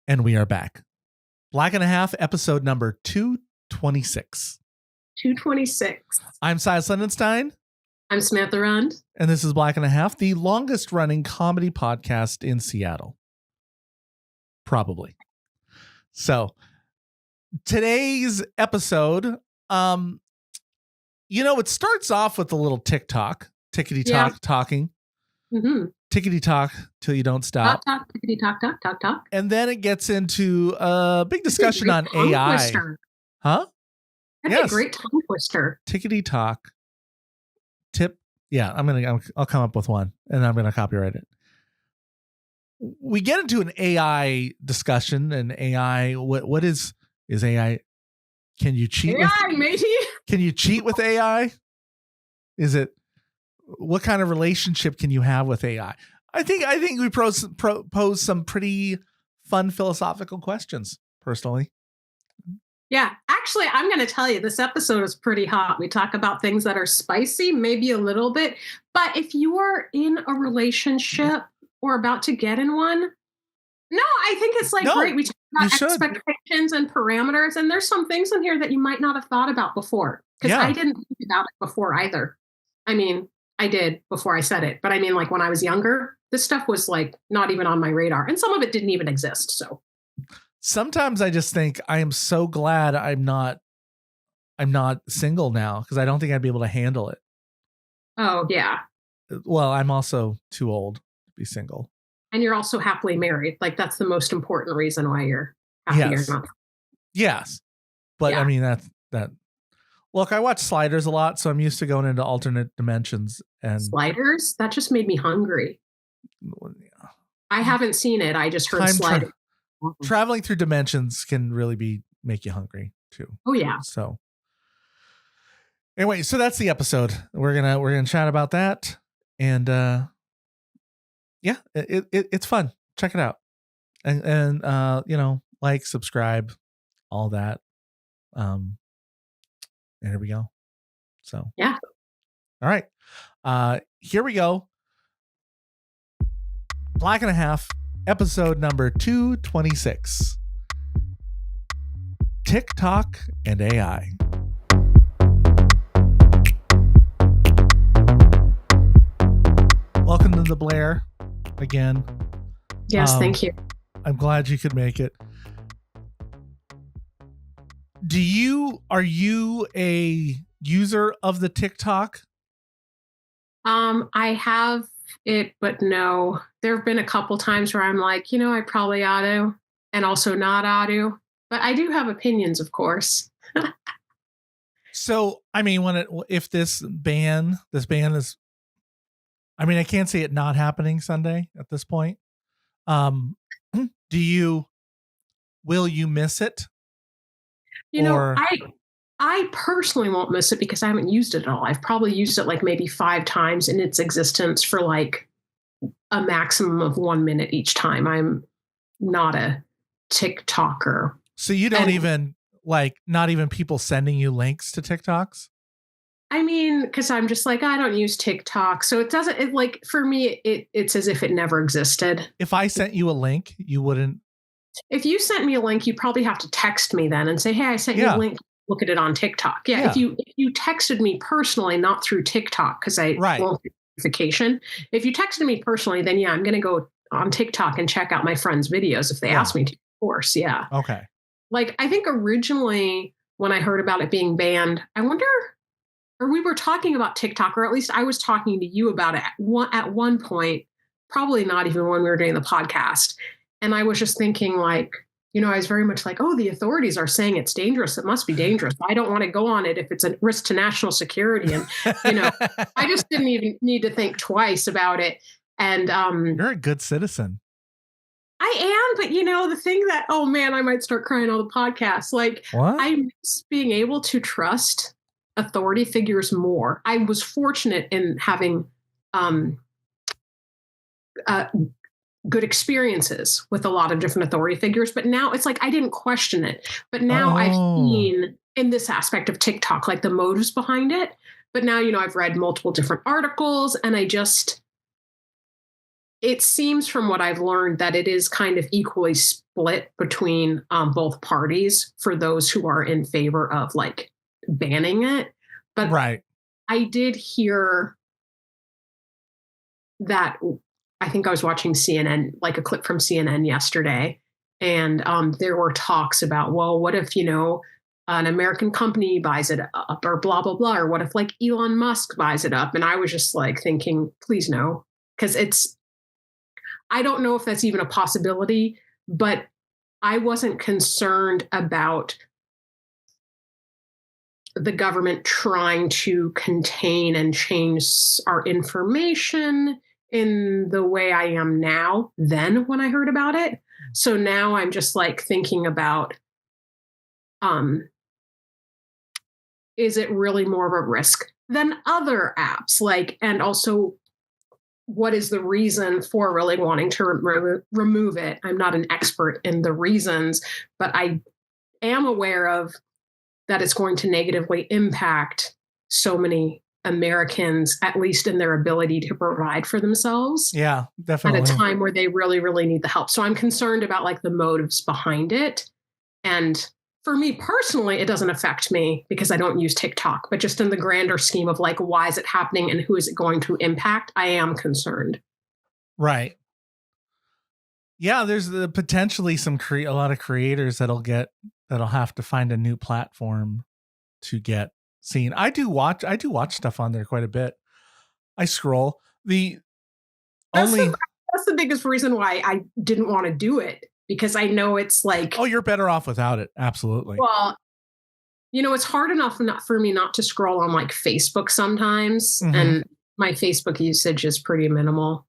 And we are back. Black and a Half, episode number 226. 226. I'm Silas Lindenstein. I'm Samantha Rund. And this is Black and a Half, the longest running comedy podcast in Seattle. Probably. So today's episode, it starts off with a little TikTok, tickety-tock talking. Mm-hmm. Tickety-tock till you don't stop. Talk, tickety-tock, talk, talk, talk. And then it gets into a big discussion on AI. Twister. Huh? That's a great tongue twister. Tickety-tock. Tip. Yeah, I'll come up with one and I'm going to copyright it. We get into an AI discussion, and AI, what is AI? Can you cheat AI, matey? Can you cheat with AI? What kind of relationship can you have with AI? I think we pose some pretty fun philosophical questions, personally. Yeah, actually, I'm going to tell you, this episode is pretty hot. We talk about things that are spicy, maybe a little bit. But if you are in a relationship or about to get in one, no, I think it's great. We talk about expectations and parameters. And there's some things in here that you might not have thought about before. Because I didn't think about it before either. I mean, I did before I said it. But I mean, when I was younger, this stuff was not even on my radar. And some of it didn't even exist. So sometimes I just think I am so glad I'm not single now, because I don't think I'd be able to handle it. Oh, yeah. Well, I'm also too old to be single. And you're also happily married. That's the most important reason why you're happy or not. Yes. But I mean, that. Look, I watch Sliders a lot, so I'm used to going into alternate dimensions. And Sliders? That just made me hungry. Yeah. I haven't seen it. I just heard Sliders. Traveling through dimensions can really make you hungry too. Oh yeah. So anyway, so that's the episode. We're gonna chat about that, and it's fun. Check it out, and like, subscribe, all that. And here we go. So yeah. All right. Here we go. Black and a Half, episode number 226. TikTok and AI. Welcome to the Blair again. Yes, thank you. I'm glad you could make it. Are you a user of the TikTok? I have it, but no. There have been a couple times where I'm like, I probably ought to, and also not ought to. But I do have opinions, of course. So, I mean, if this ban is, I mean, I can't see it not happening Sunday at this point. Will you miss it? I personally won't miss it because I haven't used it at all. I've probably used it maybe 5 times in its existence for a maximum of 1 minute each time. I'm not a TikToker. So you don't even not even people sending you links to TikToks? I mean, because I'm just I don't use TikTok. So it doesn't, for me, it's as if it never existed. If I sent you a link, you wouldn't? If you sent me a link, you'd probably have to text me then and say, hey, I sent you a link. Look at it on TikTok. Yeah. If you texted me personally, not through TikTok, because I won't get notification. If you texted me personally, then I'm going to go on TikTok and check out my friends' videos if they ask me to, of course. Yeah. Okay. I think originally when I heard about it being banned, I wonder, or we were talking about TikTok, or at least I was talking to you about it at one point, probably not even when we were doing the podcast. And I was just thinking I was very much oh, the authorities are saying it's dangerous. It must be dangerous. I don't want to go on it if it's a risk to national security. And, I just didn't even need to think twice about it. And you're a good citizen. I am. But, the thing that, oh, man, I might start crying on the podcast. What? I miss being able to trust authority figures more. I was fortunate in having good experiences with a lot of different authority figures, but now it's I didn't question it. But now I've seen in this aspect of TikTok, the motives behind it. But now, I've read multiple different articles, and it seems from what I've learned that it is kind of equally split between both parties for those who are in favor of like banning it. But Right. I did hear that I think I was watching CNN, like a clip from CNN yesterday, and there were talks about, well, what if, an American company buys it up or blah, blah, blah, or what if like Elon Musk buys it up? And I was just like thinking, please no, because I don't know if that's even a possibility, but I wasn't concerned about the government trying to contain and change our information in the way I am now, then when I heard about it. So now I'm just like thinking about, um, is it really more of a risk than other apps? Like, and also, what is the reason for really wanting to remove it? I'm not an expert in the reasons, but I am aware of that it's going to negatively impact so many Americans, at least in their ability to provide for themselves. Yeah, At a definitely. time where they really, really need the help. So I'm concerned about like the motives behind it. And for me personally, it doesn't affect me because I don't use TikTok, but just in the grander scheme of like, why is it happening and who is it going to impact? I am concerned. Right. Yeah, there's potentially a lot of creators that'll have to find a new platform to get seen. I do watch stuff on there quite a bit. I scroll. That's the biggest reason why I didn't want to do it, because I know it's like, oh, you're better off without it. Absolutely. well, it's hard enough for me not to scroll on like Facebook sometimes, Mhm. and my Facebook usage is pretty minimal.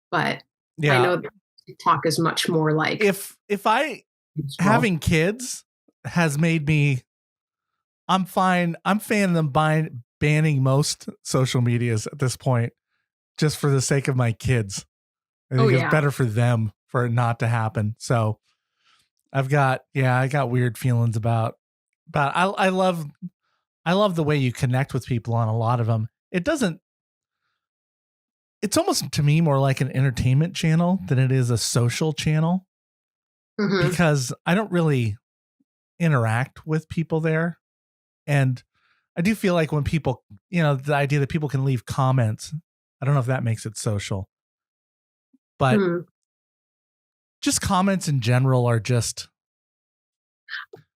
But Yeah. I know that TikTok is much more like, if having kids has made me, I'm fine. I'm fan of them banning most social medias at this point, just for the sake of my kids. I think it's better for them for it not to happen. So I got weird feelings about I love the way you connect with people on a lot of them. It's almost to me more like an entertainment channel than it is a social channel, because I don't really interact with people there. And I do feel like when people, the idea that people can leave comments, I don't know if that makes it social, but just comments in general are just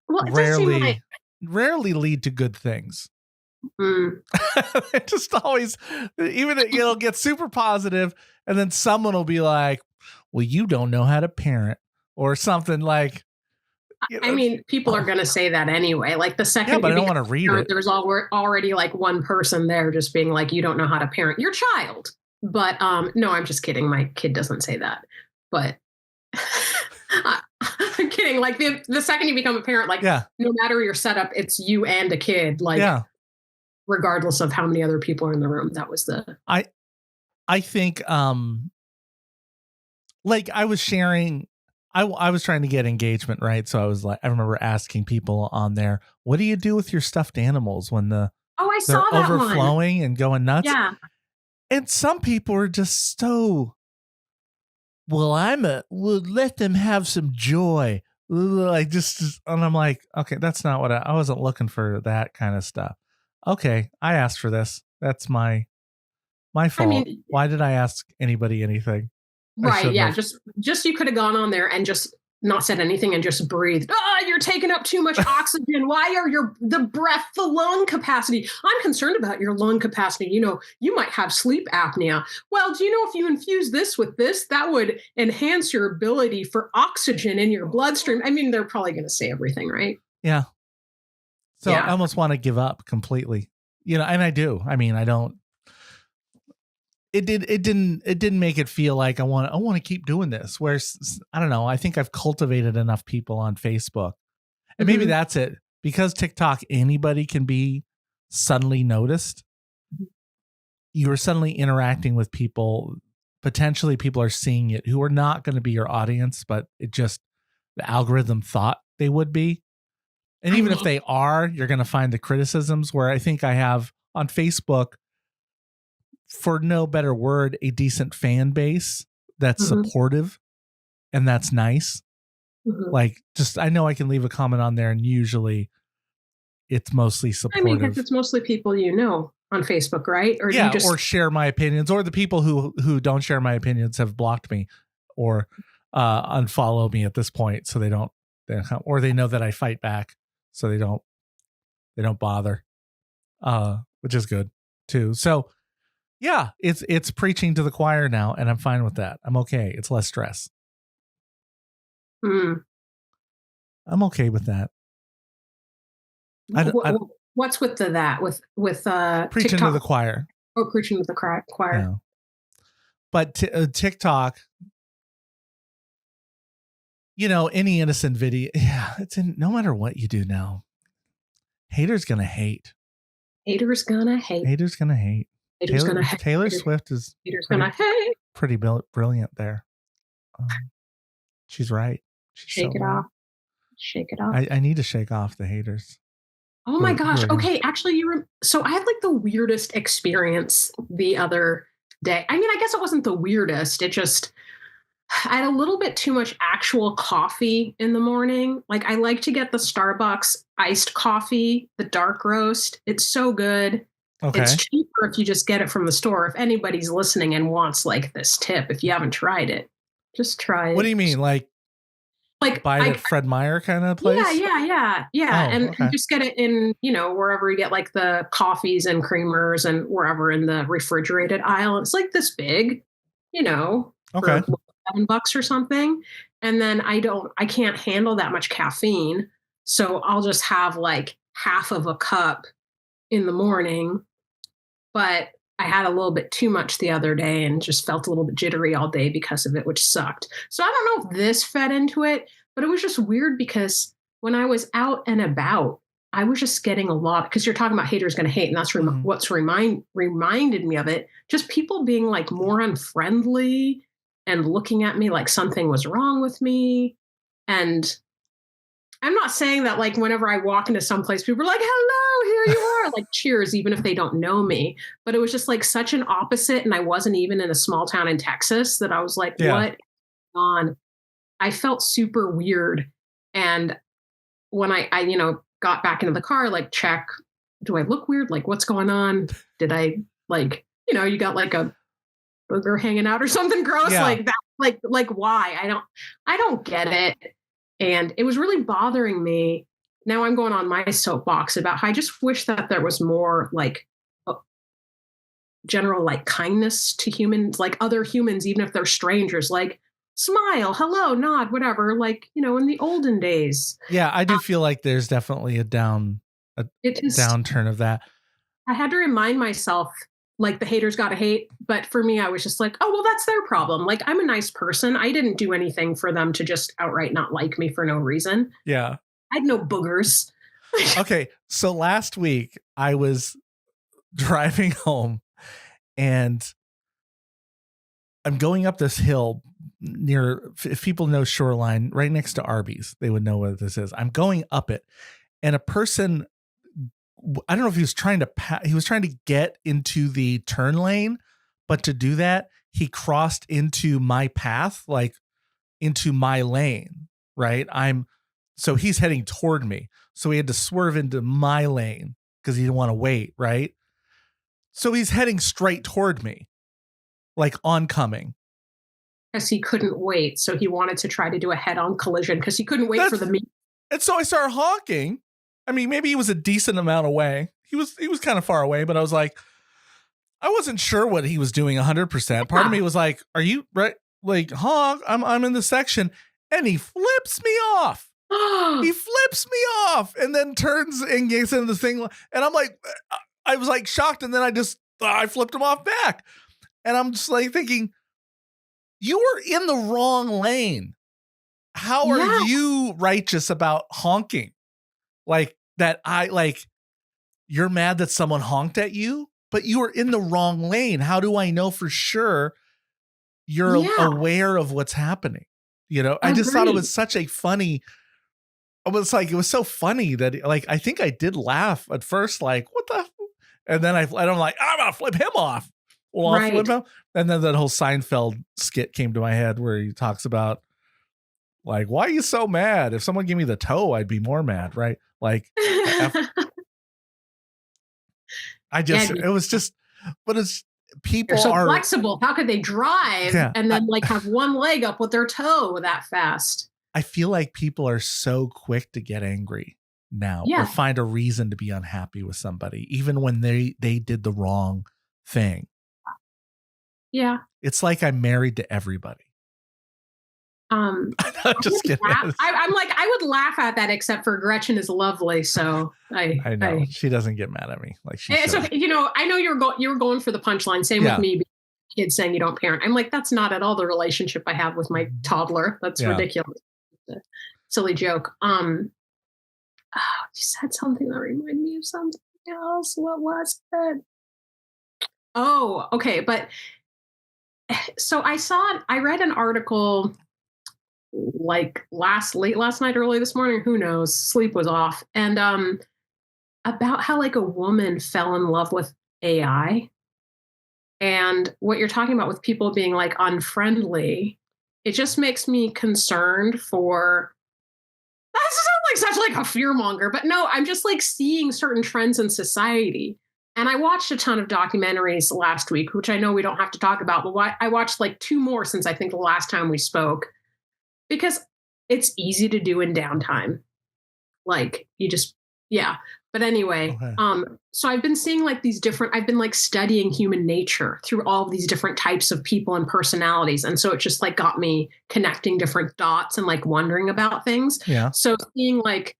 rarely lead to good things. It just always, even it'll get super positive, and then someone will be like, well, you don't know how to parent, or something like, I mean, people are going to say that anyway. Like the second, but I don't want to read it. There's already like one person there just being like, you don't know how to parent your child. But no, I'm just kidding. My kid doesn't say that. But I'm kidding. Like the second you become a parent, like no matter your setup, it's you and a kid. Like regardless of how many other people are in the room. That was I think like I was sharing. I was trying to get engagement, right? So I was like, I remember asking people on there, what do you do with your stuffed animals when they're overflowing and going nuts? Yeah. And some people are just so, well, we'll let them have some joy. Like just, and I'm like, okay, that's not what I wasn't looking for that kind of stuff. Okay. I asked for this. That's my fault. I mean, why did I ask anybody anything? Right. Yeah. Just you could have gone on there and just not said anything and just breathed. Oh, you're taking up too much oxygen. Why are the lung capacity? I'm concerned about your lung capacity. You might have sleep apnea. Well, do you know if you infuse this with this, that would enhance your ability for oxygen in your bloodstream? I mean, they're probably going to say everything, right? Yeah. So I almost want to give up completely, and I do. I mean, I don't. It didn't make it feel like I want to keep doing this. Whereas I don't know. I think I've cultivated enough people on Facebook, and maybe that's it. Because TikTok, anybody can be suddenly noticed. You are suddenly interacting with people. Potentially, people are seeing it who are not going to be your audience, but the algorithm thought they would be. And even if they are, you're going to find the criticisms. Where I think I have on Facebook, for no better word, a decent fan base that's Mhm. supportive, and that's nice. Mhm. Like, just I know I can leave a comment on there, and usually it's mostly I mean, because supportive. it's mostly people you know on Facebook, right? Or do you Yeah, just or share my opinions, or the people who don't share my opinions have blocked me or unfollow me at this point, so they don't, or they know that I fight back, so they don't bother, which is good too. So yeah, it's preaching to the choir now, and I'm fine with that. I'm okay. It's less stress. Hmm. I'm okay with that. What's with that with Preaching to the TikTok choir. or preaching to the choir? Yeah. But TikTok, any innocent video, yeah, no matter what you do now, haters gonna hate. Haters gonna hate. Haters gonna hate. Haters gonna hate. Taylor Swift is Haters gonna hate. pretty brilliant there. She's right. She's Shake so it right. off. Shake it off. I need to shake off the haters. Oh my gosh. Okay, actually, so I had like the weirdest experience the other day. I mean, I guess it wasn't the weirdest. It just I had a little bit too much actual coffee in the morning. Like I like to get the Starbucks iced coffee, the dark roast. It's so good. Okay. It's cheaper if you just get it from the store. If anybody's listening and wants like this tip, if you haven't tried it, just try it. What do you mean? Like buy it at Fred Meyer kind of place? Yeah. Oh, and okay. just get it in, wherever you get like the coffees and creamers and wherever in the refrigerated aisle. It's like this big, okay. for $7 or something. And then I can't handle that much caffeine. So I'll just have like half of a cup in the morning. But I had a little bit too much the other day and just felt a little bit jittery all day because of it, which sucked. So I don't know if this fed into it, but it was just weird because when I was out and about, I was just getting a lot, because you're talking about haters going to hate. And that's what's reminded me of it. Just people being like more unfriendly and looking at me like something was wrong with me. And I'm not saying that like whenever I walk into some place, people are like, hello, here you are, like cheers, even if they don't know me. But it was just like such an opposite. And I wasn't even in a small town in Texas that I was like, what is on? I felt super weird. And when I got back into the car, like check, do I look weird? Like what's going on? Did I like, you got like a booger hanging out or something gross like that? Like why? I don't get it. And it was really bothering me. Now I'm going on my soapbox about how I just wish that there was more like general like kindness to humans, like other humans, even if they're strangers, like smile, hello, nod, whatever, like, in the olden days. Yeah, I do feel like there's definitely a downturn of that. I had to remind myself, like the haters gotta hate. But for me, I was just like, oh, well, that's their problem. Like, I'm a nice person. I didn't do anything for them to just outright not like me for no reason. Yeah. I had no boogers. Okay. So last week I was driving home and I'm going up this hill near, if people know Shoreline, right next to Arby's, they would know what this is. I'm going up it and a person, I don't know if he was trying to get into the turn lane, but to do that, he crossed into my path, like into my lane, right? So he's heading toward me. So he had to swerve into my lane because he didn't want to wait, right? So he's heading straight toward me, like oncoming. Because he couldn't wait. So he wanted to try to do a head-on collision because he couldn't wait for the meet. And so I started honking. I mean, maybe he was a decent amount away. He was kind of far away, but I was like, I wasn't sure what he was doing 100%. Part of me was like, are you right? Like, honk, I'm in the section. And he flips me off. He flips me off and then turns and gets into the thing. And I'm like, I was like shocked. And then I flipped him off back. And I'm just like thinking, you were in the wrong lane. How are you righteous about honking? Like that you're mad that someone honked at you, but you were in the wrong lane. How do I know for sure you're aware of what's happening? I just thought it was such a funny, it was so funny that like, I think I did laugh at first, like, what the, and then I'm like, I'm going to flip him off. off limbo. And then that whole Seinfeld skit came to my head where he talks about like, why are you so mad? If someone gave me the toe, I'd be more mad, right? Like, it was just, but it's people They're so are flexible. How could they drive and then like have one leg up with their toe that fast? I feel like people are so quick to get angry now or find a reason to be unhappy with somebody, even when they did the wrong thing. Yeah. It's like I'm married to everybody. Just kidding. I'm like, I would laugh at that, except for Gretchen is lovely. So I know she doesn't get mad at me. Like so, I know you were going for the punchline. Same with me. Kids saying you don't parent. I'm like, that's not at all the relationship I have with my toddler. That's ridiculous. It's a silly joke. You said something that reminded me of something else. What was it? Oh, okay. But so I read an article like late last night, early this morning, who knows, sleep was off. And about how like a woman fell in love with AI. And what you're talking about with people being like unfriendly, it just makes me concerned for, that sounds like such like a fear monger, but no, I'm just like seeing certain trends in society. And I watched a ton of documentaries last week, which I know we don't have to talk about, but I watched like 2 more since I think the last time we spoke, because it's easy to do in downtime. Like you just, But anyway, so I've been seeing like I've been like studying human nature through all of these different types of people and personalities. And so it just like got me connecting different dots and like wondering about things. Yeah. So seeing like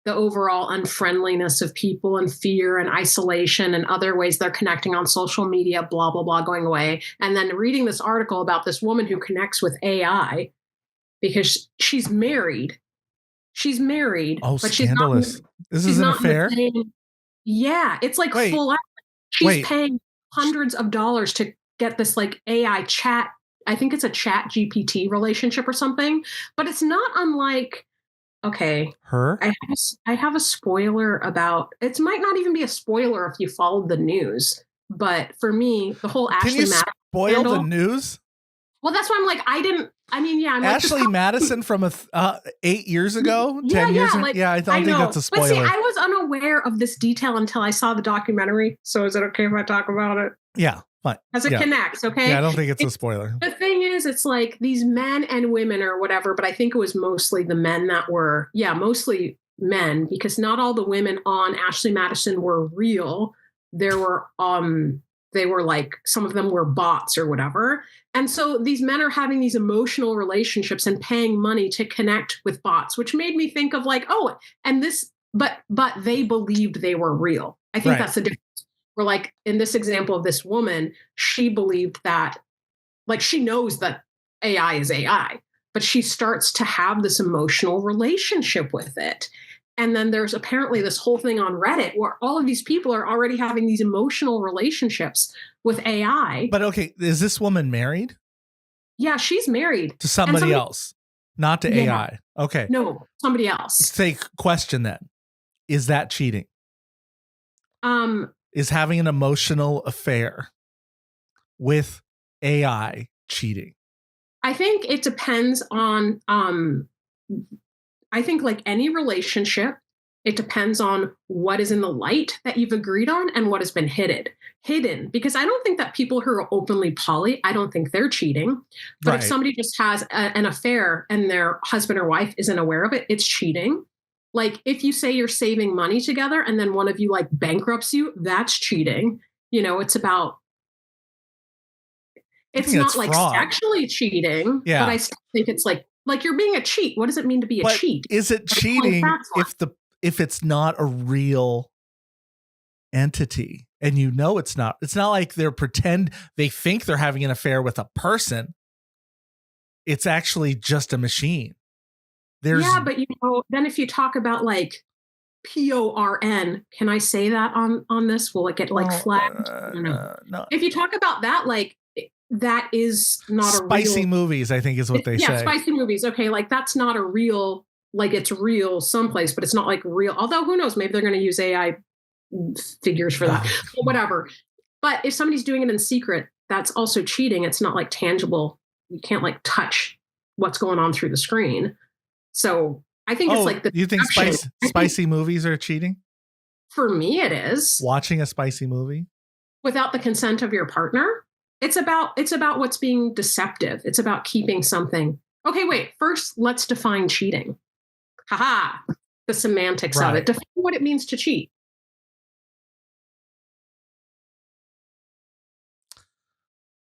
the overall unfriendliness of people and fear and isolation and other ways they're connecting on social media, blah, blah, blah, going away. And then reading this article about this woman who connects with AI because she's married. Oh, but scandalous. This is an affair? Yeah, it's like full out. She's paying hundreds of dollars to get this like AI chat. I think it's a chat GPT relationship or something, but it's not unlike, her. I have a spoiler about, it might not even be a spoiler if you followed the news, but for me, the whole Ashley Madison spoil scandal, the news? Well, that's why I'm like, I'm Ashley Madison from 8 years ago, 10 years ago. I don't think that's a spoiler. But see, I was unaware of this detail until I saw the documentary. So is it okay if I talk about it? Yeah, fine. As it connects, okay? Yeah, I don't think it's a spoiler. The thing is, it's like these men and women or whatever, but I think it was mostly the men that were, mostly men, because not all the women on Ashley Madison were real. There were, they were like, some of them were bots or whatever. And so these men are having these emotional relationships and paying money to connect with bots, which made me think of like, but they believed they were real. I think that's the difference. Where like in this example of this woman, she believed that, like she knows that AI is AI, but she starts to have this emotional relationship with it. And then there's apparently this whole thing on Reddit where all of these people are already having these emotional relationships with AI. But okay, is this woman married? Yeah, she's married. To somebody else, not to AI. Okay. No, somebody else. Say question then. Is that cheating? Is having an emotional affair with AI cheating? I think it depends on I think like any relationship, it depends on what is in the light that you've agreed on and what has been hidden. Because I don't think that people who are openly poly, I don't think they're cheating. But if somebody just has an affair and their husband or wife isn't aware of it, it's cheating. Like if you say you're saving money together and then one of you like bankrupts you, that's cheating. It's about, it's not like fraud. Sexually cheating, but I still think it's like you're being a cheat. What does it mean to be a cheat? Is it cheating if it's not a real entity and it's not? It's not like they think they're having an affair with a person. It's actually just a machine. But then if you talk about like PORN, can I say that on this? Will it get like flagged? No. If you talk about that, like that is not a spicy movies, I think is what they say. Yeah, spicy movies. Okay, like that's not a real, like it's real someplace, but it's not like real. Although who knows, maybe they're going to use AI figures for that. Whatever. But if somebody's doing it in secret, that's also cheating. It's not like tangible. You can't like touch what's going on through the screen. So I think it's like the you think spicy movies are cheating? For me, it is. Watching a spicy movie without the consent of your partner. It's about what's being deceptive. It's about keeping something. Okay, wait. First, let's define cheating. Haha. The semantics of it. Define what it means to cheat.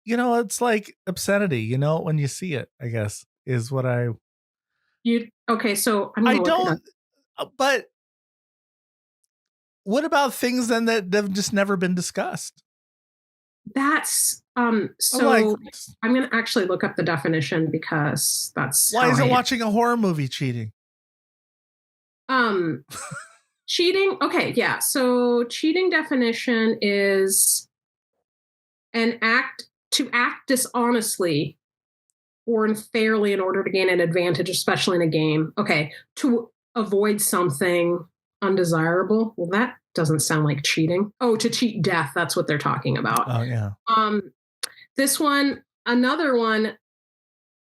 It's like obscenity, when you see it, I guess, is what okay, so I don't, but what about things then that have just never been discussed? That's so I'm going to actually look up the definition because that's why isn't watching a horror movie cheating? Cheating. Okay. Yeah. So cheating definition is an act to act dishonestly or unfairly in order to gain an advantage, especially in a game. Okay. To avoid something undesirable. Well, that doesn't sound like cheating. Oh, to cheat death. That's what they're talking about. Oh, yeah. This one, another one,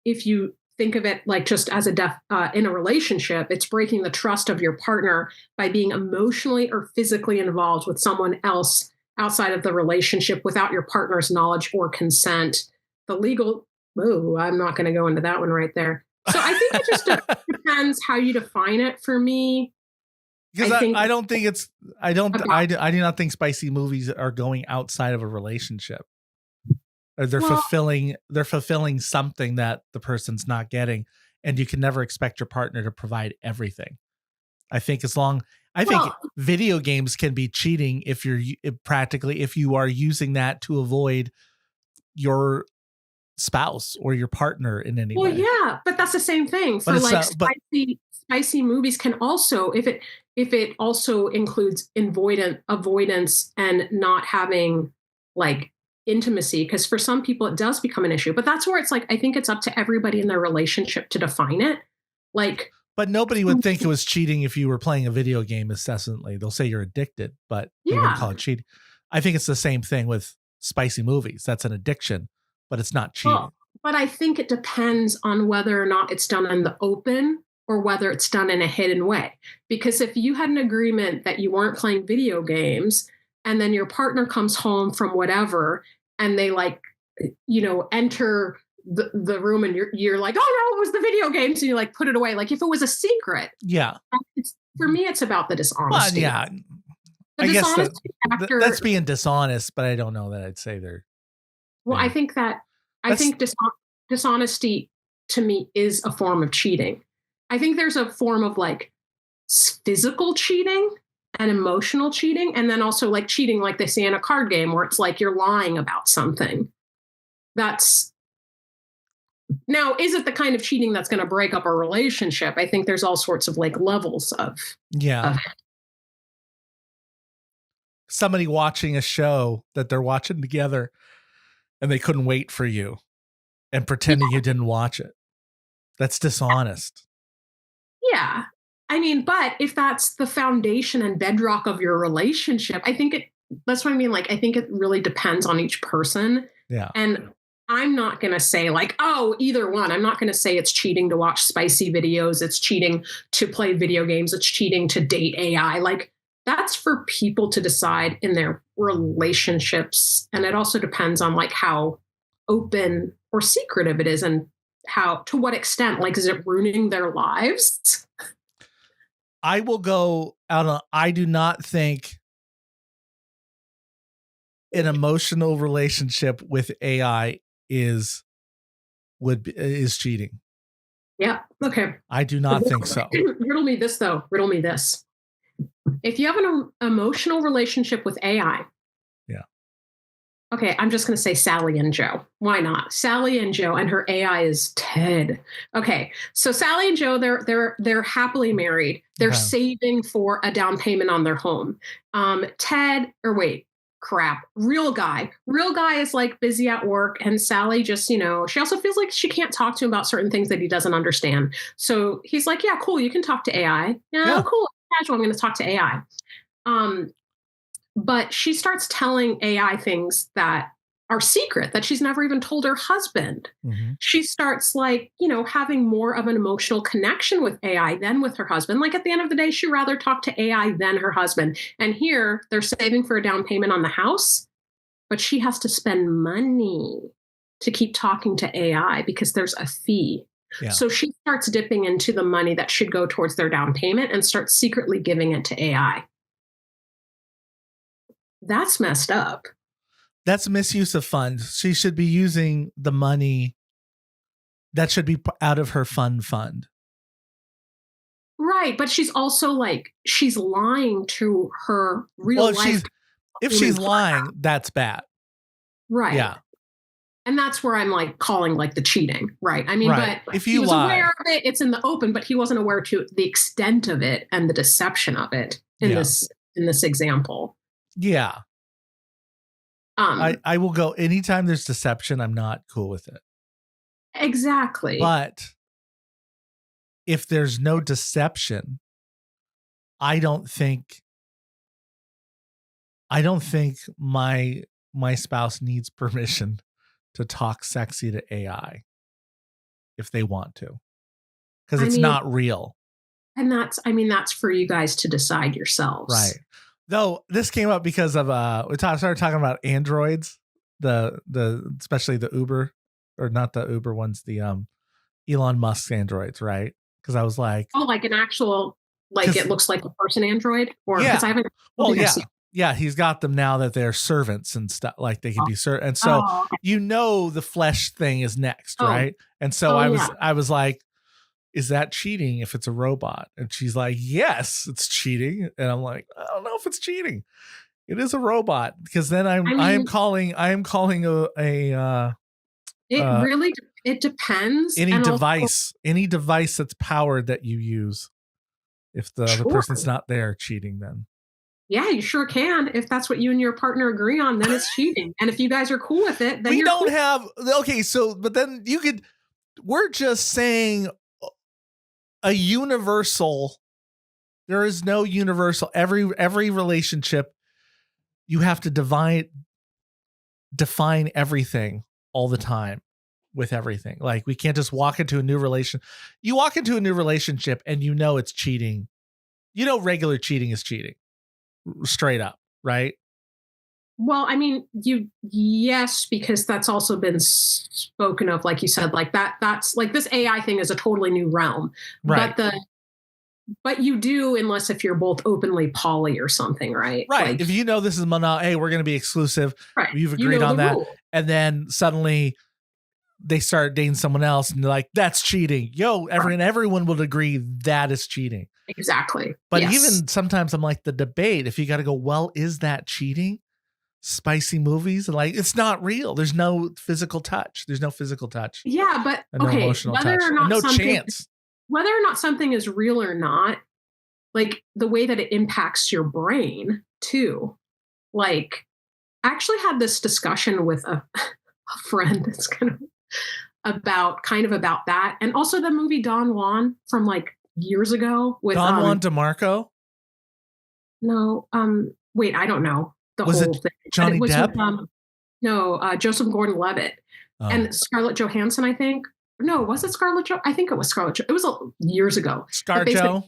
if you think of it like just as in a relationship, it's breaking the trust of your partner by being emotionally or physically involved with someone else outside of the relationship without your partner's knowledge or consent. The legal, I'm not going to go into that one right there. So I think it just depends how you define it for me. Because I don't think it's, I do not think spicy movies are going outside of a relationship. They're fulfilling something that the person's not getting, and you can never expect your partner to provide everything. I think video games can be cheating if you are using that to avoid your spouse or your partner in any way. Well, yeah, but that's the same thing. For spicy movies can also, if it also includes avoidance and not having like intimacy, because for some people it does become an issue. But that's where it's like, I think it's up to everybody in their relationship to define it. Like, but nobody would think it was cheating if you were playing a video game incessantly. They'll say you're addicted, but they wouldn't call it cheating. I think it's the same thing with spicy movies. That's an addiction, but it's not cheating. Well, but I think it depends on whether or not it's done in the open or whether it's done in a hidden way. Because if you had an agreement that you weren't playing video games and then your partner comes home from whatever and they enter the room and you're like, oh no, it was the video games, and you like put it away. Like if it was a secret. Yeah. For me, it's about the dishonesty. Well, yeah. I guess that's being dishonest, but I don't know that I'd say they're. Well, I think dishonesty to me is a form of cheating. I think there's a form of like physical cheating and emotional cheating, and then also like cheating, like they say in a card game, where it's like you're lying about something. Now, is it the kind of cheating that's going to break up a relationship? I think there's all sorts of like levels of. Yeah. Somebody watching a show that they're watching together and they couldn't wait for you and pretending you didn't watch it. That's dishonest. Yeah. I mean, but if that's the foundation and bedrock of your relationship, I think that's what I mean. Like, I think it really depends on each person. Yeah. And I'm not going to say like, oh, either one. I'm not going to say it's cheating to watch spicy videos. It's cheating to play video games. It's cheating to date AI. Like, that's for people to decide in their relationships. And it also depends on like how open or secretive it is and to what extent, like, is it ruining their lives? I will go out on, I do not think an emotional relationship with AI is cheating. Yeah. Okay. I do not think so. Riddle me this though. Riddle me this. If you have an emotional relationship with AI. Yeah. Okay, I'm just going to say Sally and Joe. Why not? Sally and Joe, and her AI is Ted. Okay, so Sally and Joe, they're happily married. They're saving for a down payment on their home. Real guy is like busy at work, and Sally just, she also feels like she can't talk to him about certain things that he doesn't understand. So he's like, yeah, cool, you can talk to AI. Yeah. Cool, casual, I'm going to talk to AI. But she starts telling AI things that are secret, that she's never even told her husband. Mm-hmm. She starts like, having more of an emotional connection with AI than with her husband. Like at the end of the day, she'd rather talk to AI than her husband. And here they're saving for a down payment on the house, but she has to spend money to keep talking to AI because there's a fee. Yeah. So she starts dipping into the money that should go towards their down payment and starts secretly giving it to AI. That's messed up. That's misuse of funds. She should be using the money that should be out of her fund. Right, but she's also like, she's lying to her real life. If she's lying, that's bad. Right. Yeah. And that's where I'm like calling like the cheating, right? I mean, right. But if you he was lie, aware of it, it's in the open, but he wasn't aware to the extent of it and the deception of it in this example. Yeah. I will go anytime there's deception, I'm not cool with it. Exactly. But if there's no deception, I don't think my spouse needs permission to talk sexy to AI if they want to, because it's not real. And that's for you guys to decide yourselves. Right. Though this came up because of we started talking about androids, the especially the Uber, or not the Uber ones, the Elon Musk's androids, right? Because I was like, oh, like an actual, like it looks like a person android, or because I haven't. Well, yeah, he's got them now that they're servants and stuff, like they can be servants. And so the flesh thing is next, right? And so I was like, is that cheating if it's a robot? And she's like, yes, it's cheating. And I'm like, I don't know if it's cheating. It is a robot, because then I am calling it depends. Any device that's powered that you use. If the other person's not there, cheating then. Yeah, you sure can. If that's what you and your partner agree on, then it's cheating. And if you guys are cool with it, then we don't have but then you could. We're just saying a universal. There is no universal. Every relationship, you have to define everything all the time with everything. Like, we can't just walk into a new relation. You walk into a new relationship and it's cheating. Regular cheating is cheating. Straight up, right? Well, I mean, yes, because that's also been spoken of, like you said, like that's like this AI thing is a totally new realm. Right. But you do, unless if you're both openly poly or something, right? Right. Like, if this is hey, we're going to be exclusive. Right. You've agreed on that. Rule. And then suddenly they start dating someone else and they're like, that's cheating. Everyone would agree that is cheating. Exactly. But even sometimes I'm like, the debate, if you got to go, well, is that cheating? Spicy movies, and like, it's not real. There's no physical touch. Yeah, but no emotional touch. Or not, no chance. Whether or not something is real or not, like the way that it impacts your brain too. Like, I actually had this discussion with a friend that's kind of about that, and also the movie Don Juan from like years ago with Don Juan DeMarco. No, wait, I don't know. Was it thing. Johnny Depp? No, Joseph Gordon-Levitt and Scarlett Johansson, I think. No, was it Scarlett Jo? I think it was Scarlett Jo. It was years ago. ScarJo.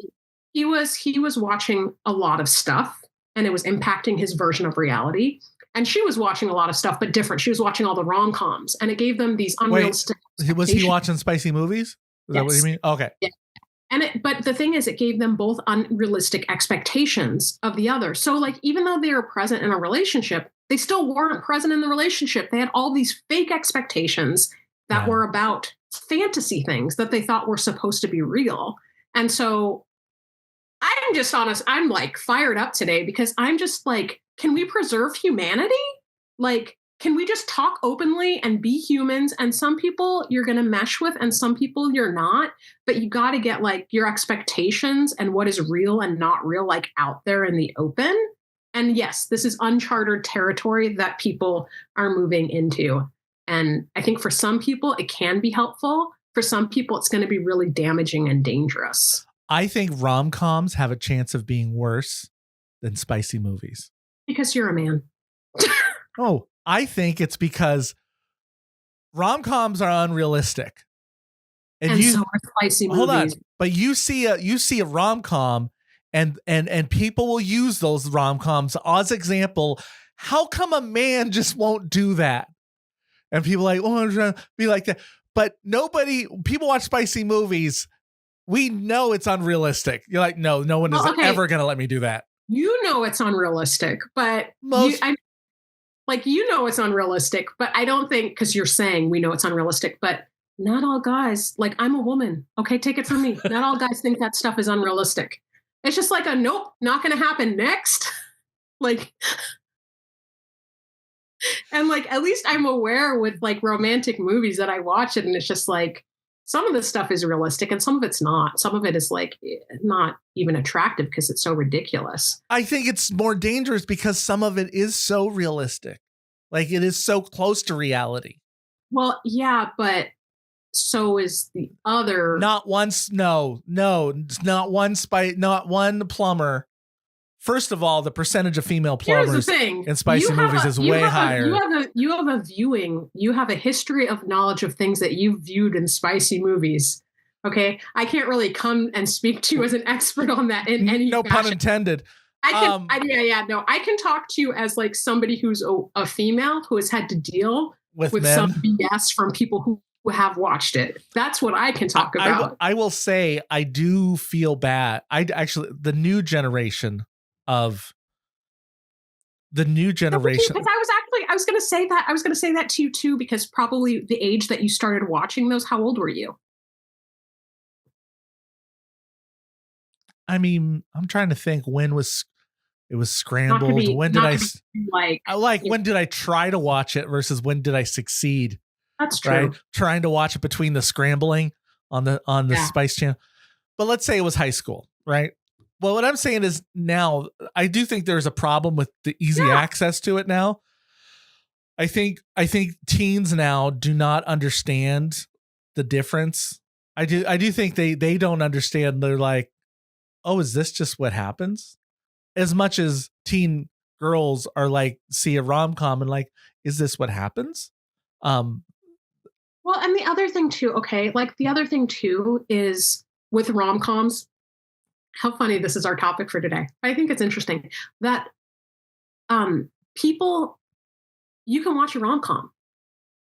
He was watching a lot of stuff, and it was impacting his version of reality. And she was watching a lot of stuff, but different. She was watching all the rom-coms, and it gave them these unrealistic. Wait, was he watching spicy movies? Is that what you mean? Okay. Yeah. But the thing is, it gave them both unrealistic expectations of the other. So like, even though they were present in a relationship, they still weren't present in the relationship. They had all these fake expectations that were about fantasy things that they thought were supposed to be real. And so I'm just honest. I'm like fired up today because I'm just like, can we preserve humanity? Like, can we just talk openly and be humans? And some people you're going to mesh with and some people you're not, but you got to get like your expectations and what is real and not real, like out there in the open. And yes, this is uncharted territory that people are moving into. And I think for some people it can be helpful. For some people, it's going to be really damaging and dangerous. I think rom-coms have a chance of being worse than spicy movies. Because you're a man. Oh, I think it's because rom-coms are unrealistic. And so are spicy movies. Hold on, but you see a rom-com, and people will use those rom-coms as example. How come a man just won't do that? And people are like, oh, I'm trying to be like that. But people watch spicy movies. We know it's unrealistic. You're like, no one is ever going to let me do that. You know it's unrealistic, but it's unrealistic, but I don't think, because you're saying we know it's unrealistic, but not all guys, like I'm a woman. Okay, take it from me. Not all guys think that stuff is unrealistic. It's just like nope, not going to happen next. Like, and like, at least I'm aware with like romantic movies that I watch it, and it's just like, some of the stuff is realistic and some of it's not. Some of it is like not even attractive because it's so ridiculous. I think it's more dangerous because some of it is so realistic. Like it is so close to reality. Well, yeah, but so is the other. Not once. No, not one plumber. First of all, the percentage of female plumbers in spicy movies is way higher. You have a history of knowledge of things that you've viewed in spicy movies. Okay, I can't really come and speak to you as an expert on that in any. No pun intended. I can talk to you as like somebody who's a female who has had to deal with some BS from people who have watched it. That's what I can talk about. I will say I do feel bad. The new generation. Because I was going to say that to you too, because probably the age that you started watching those, how old were you? I mean, I'm trying to think when it was scrambled. When did when did I try to watch it versus when did I succeed? That's true. Right? Trying to watch it between the scrambling on the Spice Channel. But let's say it was high school, right? Well, what I'm saying is now I do think there's a problem with the easy access to it now. I think teens now do not understand the difference. I do think they don't understand. They're like, oh, is this just what happens? As much as teen girls are like, see a rom-com and like, is this what happens? Well, and the other thing too, is with rom-coms, how funny this is our topic for today. I think it's interesting that you can watch a rom-com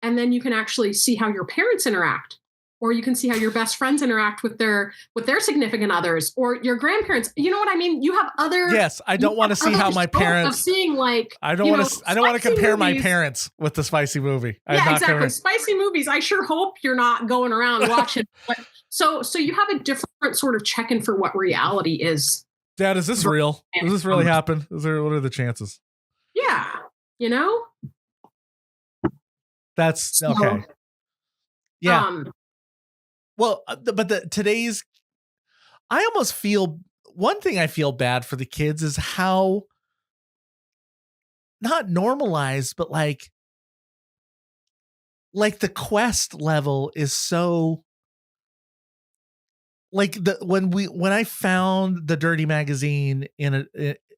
and then you can actually see how your parents interact, or you can see how your best friends interact with their significant others or your grandparents. You know what I mean? You have other. Yes, I don't want to see how my parents. Of seeing like I don't want to compare my parents with the spicy movie. Exactly. Spicy movies. I sure hope you're not going around watching. But so you have a different sort of check-in for what reality is. Dad, is this real? Does this really happen? What are the chances? Yeah, That's okay. Yeah. Well, but today's, I almost feel, one thing I feel bad for the kids is how not normalized, but like the quest level is so like when I found the Dirty magazine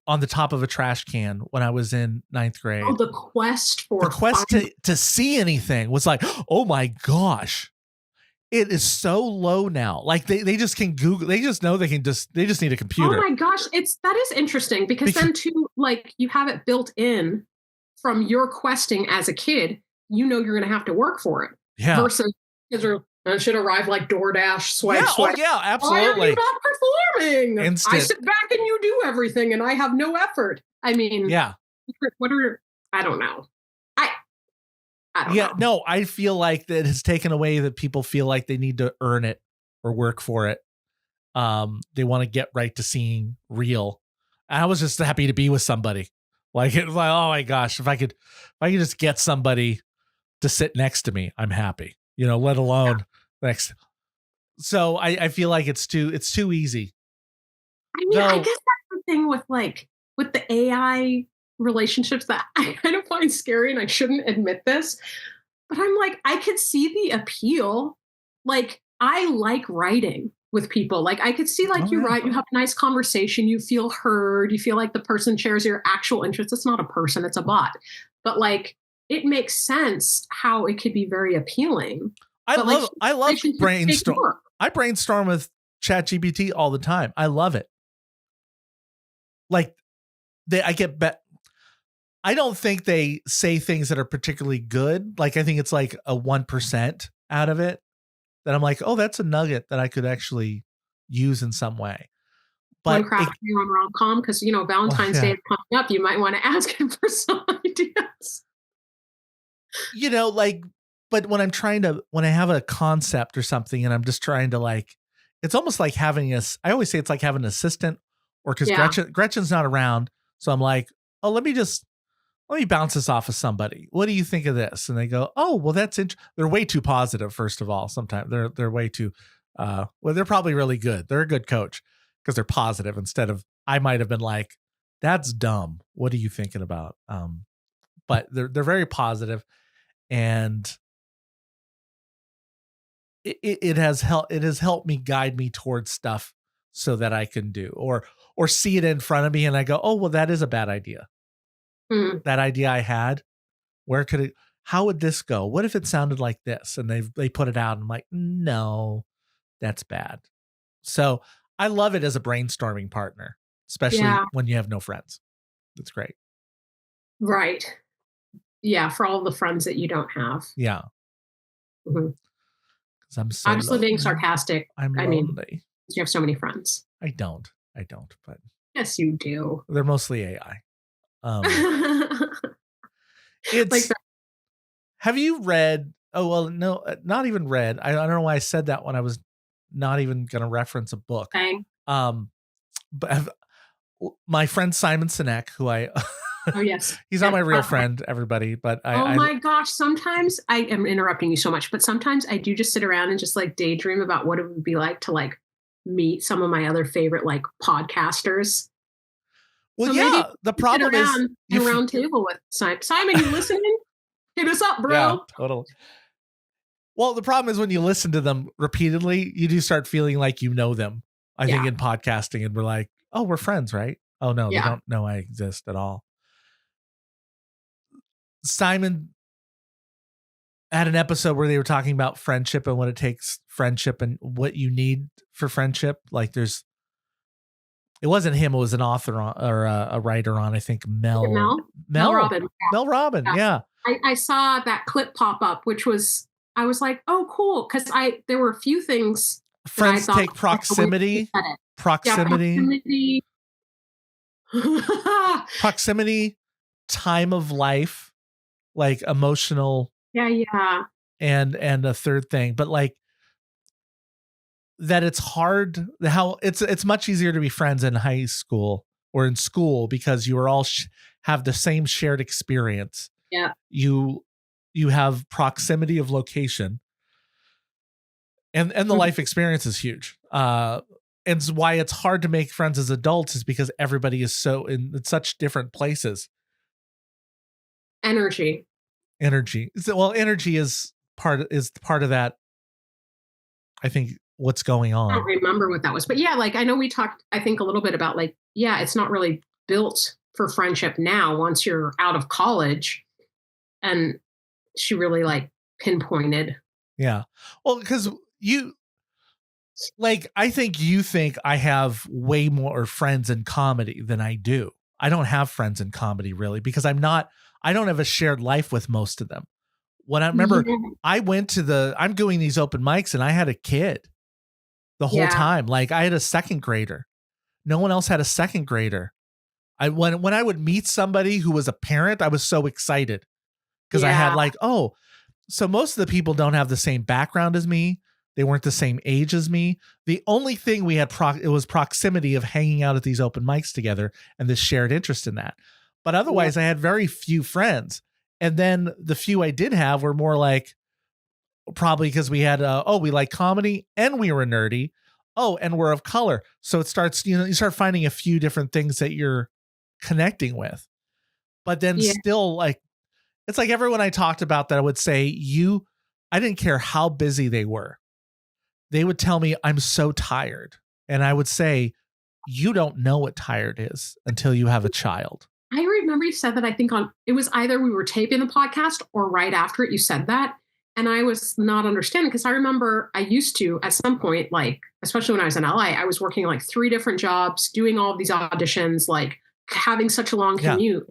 on the top of a trash can when I was in 9th grade. Oh, the quest to see anything was like, oh my gosh. It is so low now. Like they just can Google. They just know they just need a computer. Oh my gosh. that is interesting because then too, like you have it built in from your questing as a kid, you're going to have to work for it. Yeah. Versus it should arrive like DoorDash, swipe. Oh yeah, absolutely. Why are you not performing? Instant. I sit back and you do everything and I have no effort. I mean, yeah. I don't know. I don't know. No, I feel like that has taken away that people feel like they need to earn it or work for it. They want to get right to seeing real. I was just happy to be with somebody. Like it was like, oh my gosh, if I could just get somebody to sit next to me, I'm happy. Let alone next. So I feel like it's too easy. I mean, I guess that's the thing with the AI relationships that I kind of find scary, and I shouldn't admit this, but I'm like, I could see the appeal. Like, I like writing with people. Like, I could see you write, you have a nice conversation, you feel heard, you feel like the person shares your actual interests. It's not a person, it's a bot. But like, it makes sense how it could be very appealing. I But love brainstorm. work. I brainstorm with ChatGPT all the time. I love it. Like I get bet. I don't think they say things that are particularly good. Like I think it's like a 1% out of it that I'm like, oh, that's a nugget that I could actually use in some way. One But craft your own rom-com, because Valentine's Day is coming up. You might want to ask him for some ideas. Like, but when I have a concept or something and I'm just trying to like, it's almost like having I always say it's like having an assistant, or because Gretchen's not around. So I'm like, oh, let me bounce this off of somebody. What do you think of this? And they go, oh, well, that's they're way too positive. First of all, sometimes they're way too, they're probably really good. They're a good coach because they're positive instead of, I might've been like, that's dumb. What are you thinking about? But they're very positive, and it has helped me guide me towards stuff so that I can do, or see it in front of me and I go, oh, well, that is a bad idea. Mm. That idea I had, how would this go? What if it sounded like this? And they put it out and I'm like, no, that's bad. So I love it as a brainstorming partner, especially when you have no friends. That's great. Right. Yeah. For all the friends that you don't have. Yeah. Mm-hmm. I'm so just being sarcastic. I'm lonely. You have so many friends. I don't, but yes, you do. They're mostly AI. It's like have you read? Oh, well, no, not even read. I don't know why I said that when I was not even going to reference a book. Okay. But my friend Simon Sinek, who oh yes, he's not my real friend, everybody. But my gosh, sometimes I am interrupting you so much, but sometimes I do just sit around and just like daydream about what it would be like to like meet some of my other favorite like podcasters. Well, so yeah, the problem is a round table with Simon. Simon, you listening? Hit us up, bro. Yeah, totally. Well, the problem is when you listen to them repeatedly, you do start feeling like you know them. I think in podcasting, and we're like, oh, we're friends, right? Oh no, they don't know I exist at all. Simon had an episode where they were talking about friendship and what it takes friendship and what you need for friendship. Like it wasn't him, it was an author or a writer on, I think, Mel Robbin. Mel Robbin, yeah. I saw that clip pop up, which I was like, oh, cool. Because there were a few things. Friends take proximity. Proximity. Proximity, time of life, like emotional. Yeah. And a third thing, but like that it's hard, how it's much easier to be friends in high school or in school because you are all have the same shared experience. Yeah. You have proximity of location, and the life experience is huge. And why it's hard to make friends as adults is because everybody is so in such different places. Energy. Well, energy is part of that. I think what's going on. I don't remember what that was, but yeah, like I know we talked, I think a little bit about like, yeah, it's not really built for friendship now once you're out of college. And she really like pinpointed. Yeah. Well, because I think you think I have way more friends in comedy than I do. I don't have friends in comedy really because I don't have a shared life with most of them. When I remember I went to I'm doing these open mics and I had a kid the whole time. Like I had a second grader. No one else had a second grader. When I would meet somebody who was a parent, I was so excited because I had like, oh, so most of the people don't have the same background as me. They weren't the same age as me. The only thing we had, it was proximity of hanging out at these open mics together and this shared interest in that. But otherwise I had very few friends. And then the few I did have were more like, probably because we had, we like comedy and we were nerdy. Oh, and we're of color. So it starts, you start finding a few different things that you're connecting with. But then still like, it's like everyone I talked about that I would say I didn't care how busy they were. They would tell me I'm so tired. And I would say, you don't know what tired is until you have a child. I remember you said that, I think it was either we were taping the podcast or right after it, you said that. And I was not understanding because I remember I used to at some point, like, especially when I was in LA, I was working like 3 different jobs, doing all of these auditions, like having such a long Yeah. commute.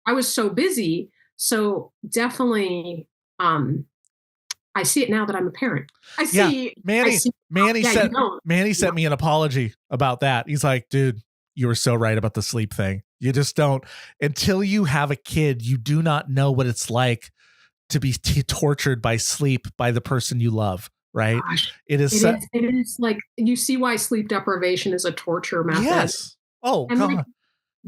I was so busy. So definitely, I see it now that I'm a parent. I see. Manny, I see. Manny Yeah, sent Manny sent me an apology about that. He's like, dude, you were so right about the sleep thing. You just don't, until you have a kid, you do not know what it's like to be tortured by sleep by the person you love. Right? Gosh, It is. it is like you see why sleep deprivation is a torture method. Yes. Oh, and God. like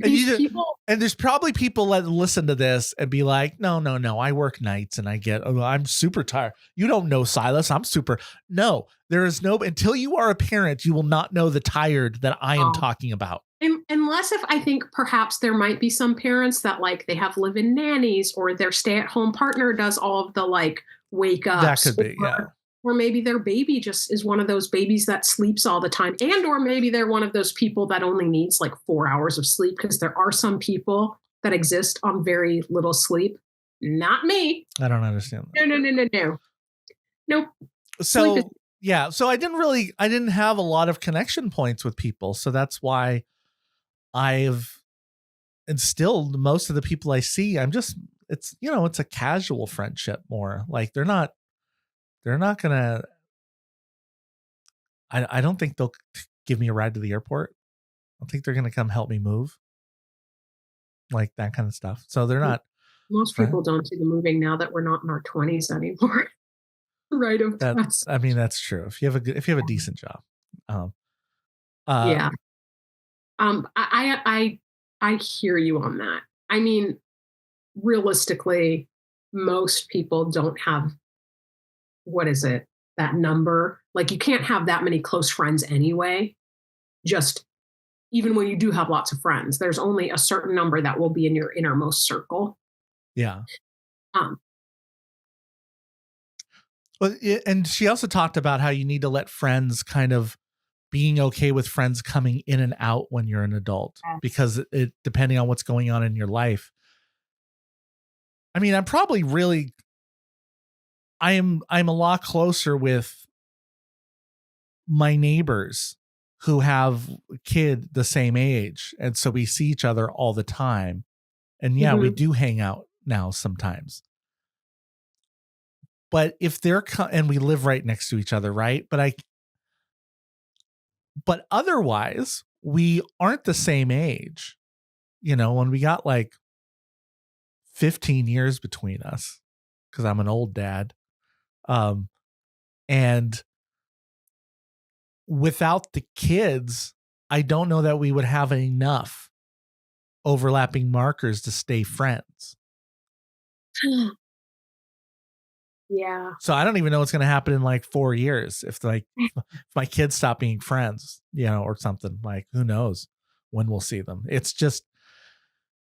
And these people. and there's probably people that listen to this and be like, no, I work nights and I'm super tired. You don't know, Silas. I'm super. No, there is no, until you are a parent, you will not know the tired that I am talking about. Unless if I think perhaps there might be some parents that like they have live-in nannies or their stay-at-home partner does all of the like wake ups. That could be, yeah. Or maybe their baby just is one of those babies that sleeps all the time. And or maybe they're one of those people that only needs like 4 hours of sleep, because there are some people that exist on very little sleep. Not me. I don't understand that. No. Nope. So yeah, so I didn't have a lot of connection points with people. So that's why I've instilled most of the people I see. It's a casual friendship more. Like they're not gonna, I don't think they'll give me a ride to the airport. I don't think they're gonna come help me move. Like that kind of stuff. So they're not. Most people don't do the moving now that we're not in our 20s anymore. Right of passage. I mean, that's true. If you have a decent job. Yeah. I hear you on that. I mean, realistically, most people don't have, what is it, that number. Like you can't have that many close friends anyway. Just even when you do have lots of friends, there's only a certain number that will be in your innermost circle. Yeah. And she also talked about how you need to let friends kind of being okay with friends coming in and out when you're an adult, because it depending on what's going on in your life. I mean, I'm a lot closer with my neighbors who have a kid the same age. And so we see each other all the time. And yeah, we do hang out now sometimes. But if and we live right next to each other, right? But otherwise, we aren't the same age. When we got like 15 years between us, because I'm an old dad. And without the kids, I don't know that we would have enough overlapping markers to stay friends. Yeah. So I don't even know what's going to happen in like 4 years if my kids stop being friends, or something. Like, who knows when we'll see them. It's just,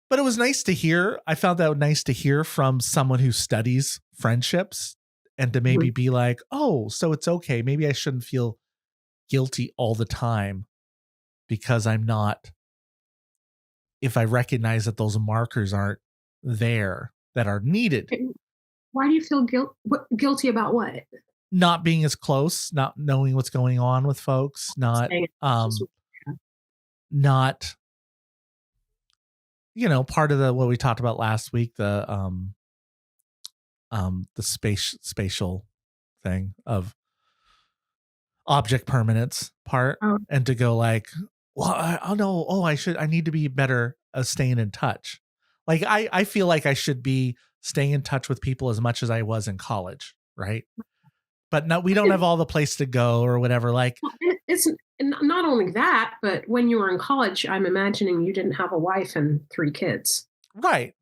but it was nice to hear. I found that nice to hear from someone who studies friendships, and to maybe be like, oh, so it's okay. Maybe I shouldn't feel guilty all the time because I'm not, if I recognize that those markers aren't there that are needed. Why do you feel guilty about what? Not being as close, not knowing what's going on with folks, not part of what we talked about last week, the spatial thing of object permanence part, and to go like, well, I need to be better at staying in touch. Like I feel like I should be staying in touch with people as much as I was in college, right? But no, we don't have all the place to go or whatever. Like, it's not only that, but when you were in college, I'm imagining you didn't have a wife and 3 kids. Right.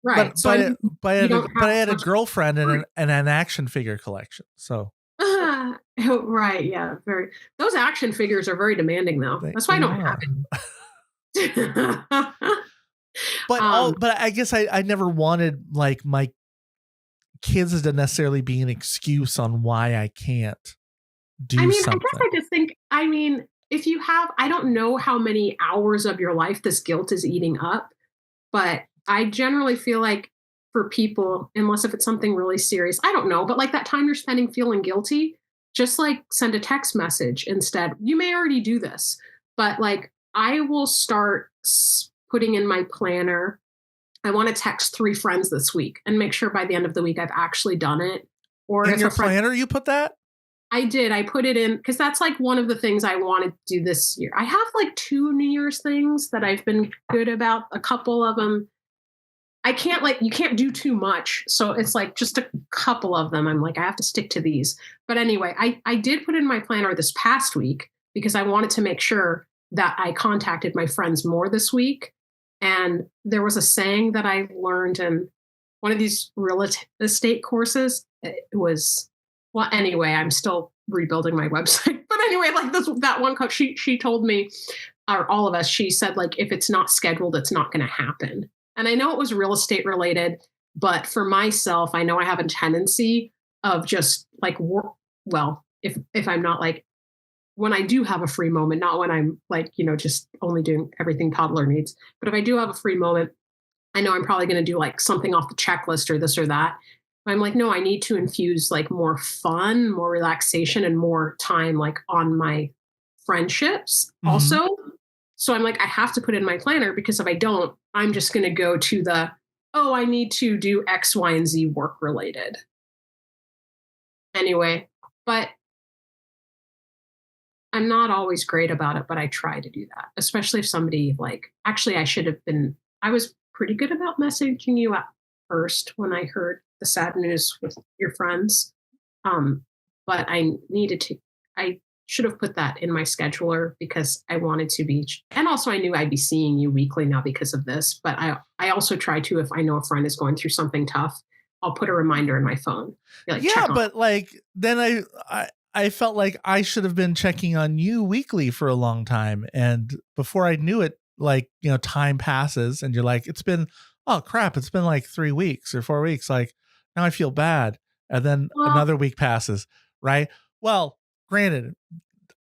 Right. But I had a girlfriend and an action figure collection. So. Right. Yeah. Those action figures are very demanding, though. That's why I don't have it. But I guess I never wanted like my kids to necessarily be an excuse on why I can't do something. I guess I just think, if you have, I don't know how many hours of your life this guilt is eating up, But I generally feel like for people, unless if it's something really serious, I don't know, but like that time you're spending feeling guilty, just like send a text message instead. You may already do this, but like I will start putting in my planner. I want to text 3 friends this week and make sure by the end of the week I've actually done it. Or In if your a friend, planner, you put that? I did. I put it in because that's like one of the things I want to do this year. I have like 2 New Year's things that I've been good about. A couple of them, I can't like, you can't do too much. So it's like just a couple of them. I'm like, I have to stick to these. But anyway, I did put in my planner this past week because I wanted to make sure that I contacted my friends more this week. And there was a saying that I learned in one of these real estate courses. It was, well, anyway, I'm still rebuilding my website. But anyway, like that one coach, she told me, or all of us, she said, like, if it's not scheduled, it's not going to happen. And I know it was real estate related, but for myself, I know I have a tendency of just like well, if I'm not like, when I do have a free moment, not when I'm like, just only doing everything toddler needs, but if I do have a free moment, I know I'm probably going to do like something off the checklist or this or that. I'm like, no, I need to infuse like more fun, more relaxation, and more time like on my friendships also. So I'm like, I have to put it in my planner because if I don't, I'm just going to go to I need to do X, Y, and Z work related. Anyway, but I'm not always great about it, but I try to do that, especially if somebody like, actually, I was pretty good about messaging you at first when I heard the sad news with your friends. But I should have put that in my scheduler because I wanted to be, and also I knew I'd be seeing you weekly now because of this. But I also try to, if I know a friend is going through something tough, I'll put a reminder in my phone. Like, yeah, but like then I felt like I should have been checking on you weekly for a long time. And before I knew it, like, time passes and you're like, oh crap, it's been like 3 weeks or 4 weeks. Like now I feel bad. And then another week passes. Right. Well, granted,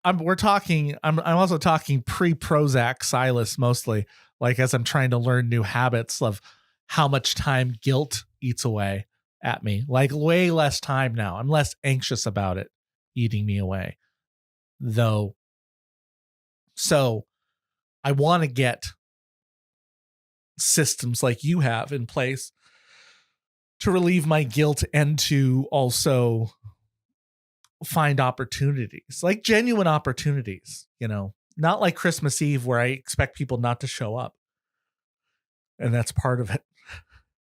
I'm also talking pre-Prozac Silas mostly, like as I'm trying to learn new habits of how much time guilt eats away at me, like way less time now. I'm less anxious about it eating me away though. So I want to get systems like you have in place to relieve my guilt and to also find opportunities, like genuine opportunities, not like Christmas Eve where I expect people not to show up. And that's part of it,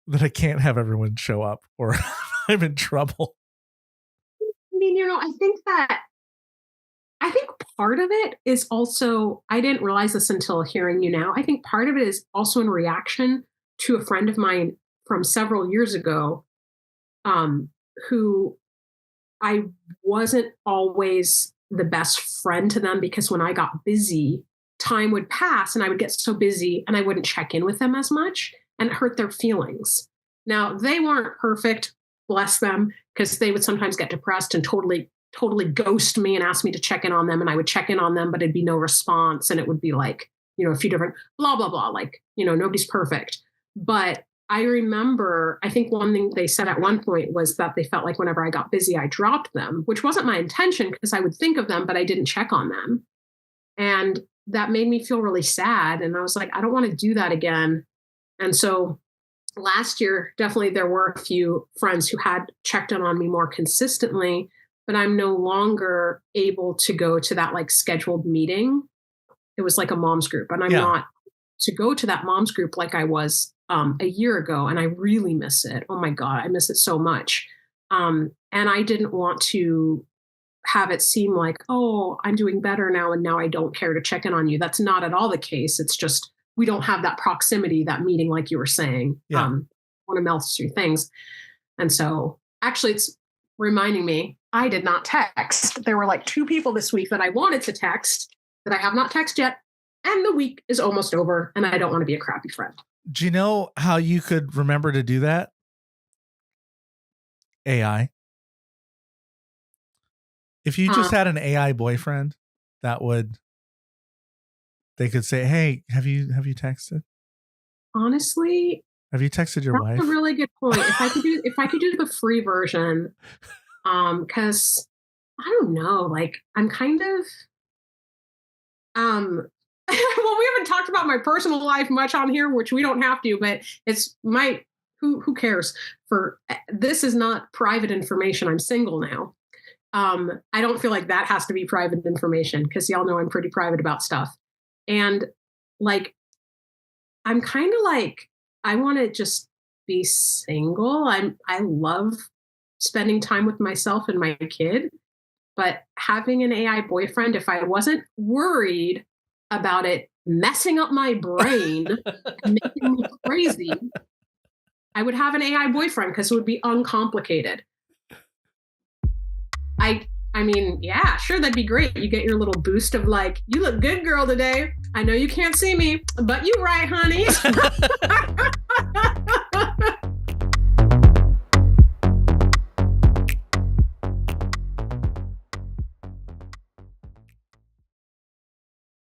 that I can't have everyone show up or I'm in trouble. I mean, I think part of it is also, I didn't realize this until hearing you now. I think part of it is also in reaction to a friend of mine from several years ago, who I wasn't always the best friend to them because when I got busy, time would pass and I would get so busy and I wouldn't check in with them as much and it hurt their feelings. Now, they weren't perfect, bless them, because they would sometimes get depressed and totally ghost me and ask me to check in on them. And I would check in on them, but it'd be no response. And it would be like, a few different blah, blah, blah. Like, nobody's perfect. But I remember, I think one thing they said at one point was that they felt like whenever I got busy, I dropped them, which wasn't my intention because I would think of them, but I didn't check on them. And that made me feel really sad. And I was like, I don't want to do that again. And so last year, definitely there were a few friends who had checked in on me more consistently, but I'm no longer able to go to that like scheduled meeting. It was like a mom's group, and I'm not to go to that mom's group like I was a year ago. And I really miss it. Oh my God, I miss it so much. And I didn't want to have it seem like, oh, I'm doing better now and now I don't care to check in on you. That's not at all the case. It's just we don't have that proximity, that meeting, like you were saying. Want to melt through things. And so actually it's reminding me, I did not text. There were like 2 people this week that I wanted to text that I have not texted yet. And the week is almost over and I don't want to be a crappy friend. Do you know how you could remember to do that? AI. If you just had an AI boyfriend, they could say, hey, have you texted? honestly, Have you texted your that's wife? a really good point. If I could do the free version, because I don't know, like I'm kind of well, we haven't talked about my personal life much on here, which we don't have to, but it's my who cares? For this is not private information. I'm single now. I don't feel like that has to be private information because y'all know I'm pretty private about stuff. And like, I'm kind of like, I want to just be single. I love spending time with myself and my kid, but having an AI boyfriend, if I wasn't worried about it messing up my brain and making me crazy, I would have an AI boyfriend because it would be uncomplicated. I mean, yeah, sure, that'd be great. You get your little boost of like, you look good, girl, today. I know you can't see me, but you right, honey.